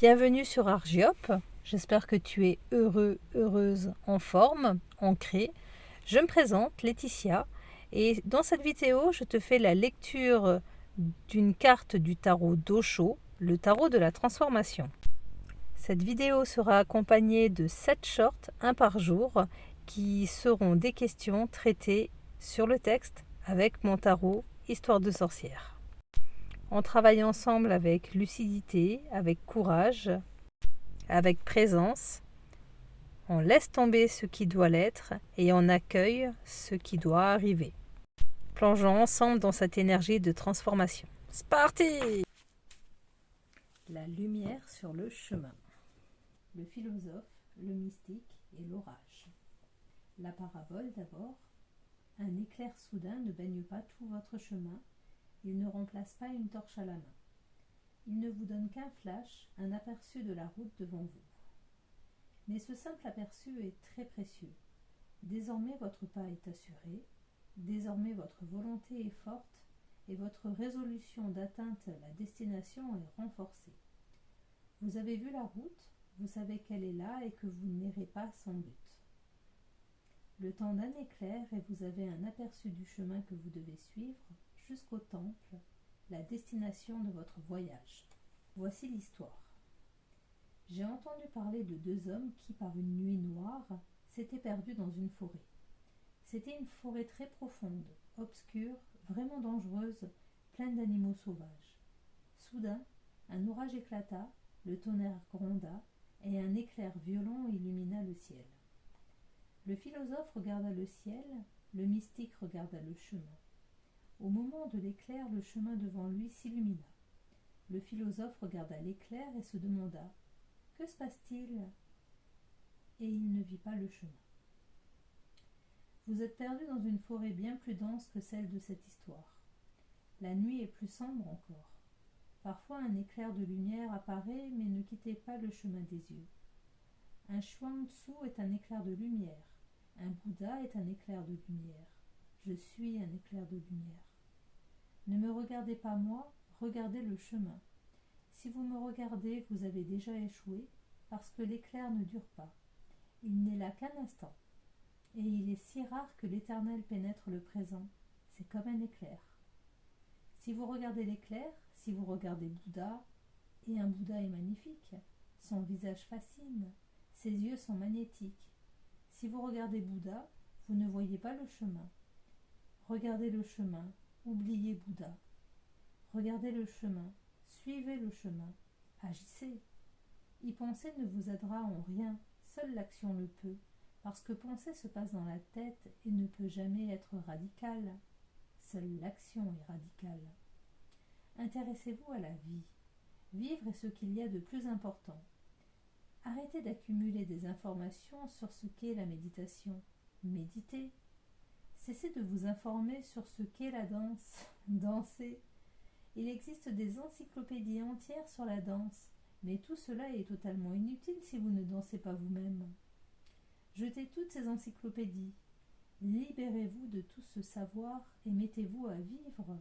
Bienvenue sur Argiop, j'espère que tu es heureux, heureuse, en forme, ancrée. Je me présente, Laetitia, et dans cette vidéo, je te fais la lecture d'une carte du tarot d'Osho, le tarot de la transformation. Cette vidéo sera accompagnée de 7 shorts, un par jour, qui seront des questions traitées sur le texte avec mon tarot Histoire de sorcière. On travaille ensemble avec lucidité, avec courage, avec présence. On laisse tomber ce qui doit l'être et on accueille ce qui doit arriver. Plongeons ensemble dans cette énergie de transformation. C'est parti! La lumière sur le chemin. Le philosophe, le mystique et l'orage. La parabole d'abord. Un éclair soudain ne baigne pas tout votre chemin. Il ne remplace pas une torche à la main. Il ne vous donne qu'un flash, un aperçu de la route devant vous. Mais ce simple aperçu est très précieux. Désormais votre pas est assuré, désormais votre volonté est forte et votre résolution d'atteindre la destination est renforcée. Vous avez vu la route, vous savez qu'elle est là et que vous n'irez pas sans but. Le temps d'un éclair et vous avez un aperçu du chemin que vous devez suivre jusqu'au temple, la destination de votre voyage. Voici l'histoire. J'ai entendu parler de 2 hommes qui, par une nuit noire, s'étaient perdus dans une forêt. C'était une forêt très profonde, obscure, vraiment dangereuse, pleine d'animaux sauvages. Soudain, un orage éclata, le tonnerre gronda, et un éclair violent illumina le ciel. Le philosophe regarda le ciel, le mystique regarda le chemin. Au moment de l'éclair, le chemin devant lui s'illumina. Le philosophe regarda l'éclair et se demanda « Que se passe-t-il » Et il ne vit pas le chemin. Vous êtes perdu dans une forêt bien plus dense que celle de cette histoire. La nuit est plus sombre encore. Parfois un éclair de lumière apparaît, mais ne quittez pas le chemin des yeux. Un Chuang Tzu est un éclair de lumière. Un Bouddha est un éclair de lumière. Je suis un éclair de lumière. Ne me regardez pas moi, regardez le chemin. Si vous me regardez, vous avez déjà échoué, parce que l'éclair ne dure pas. Il n'est là qu'un instant. Et il est si rare que l'éternel pénètre le présent. C'est comme un éclair. Si vous regardez l'éclair, si vous regardez Bouddha, et un Bouddha est magnifique, son visage fascine, ses yeux sont magnétiques. Si vous regardez Bouddha, vous ne voyez pas le chemin. Regardez le chemin, oubliez Bouddha. Regardez le chemin, suivez le chemin, agissez. Y penser ne vous aidera en rien, seule l'action le peut, parce que penser se passe dans la tête et ne peut jamais être radicale. Seule l'action est radicale. Intéressez-vous à la vie. Vivre est ce qu'il y a de plus important. Arrêtez d'accumuler des informations sur ce qu'est la méditation. Méditez. Cessez de vous informer sur ce qu'est la danse. Dansez. Il existe des encyclopédies entières sur la danse, mais tout cela est totalement inutile si vous ne dansez pas vous-même. Jetez toutes ces encyclopédies. Libérez-vous de tout ce savoir et mettez-vous à vivre.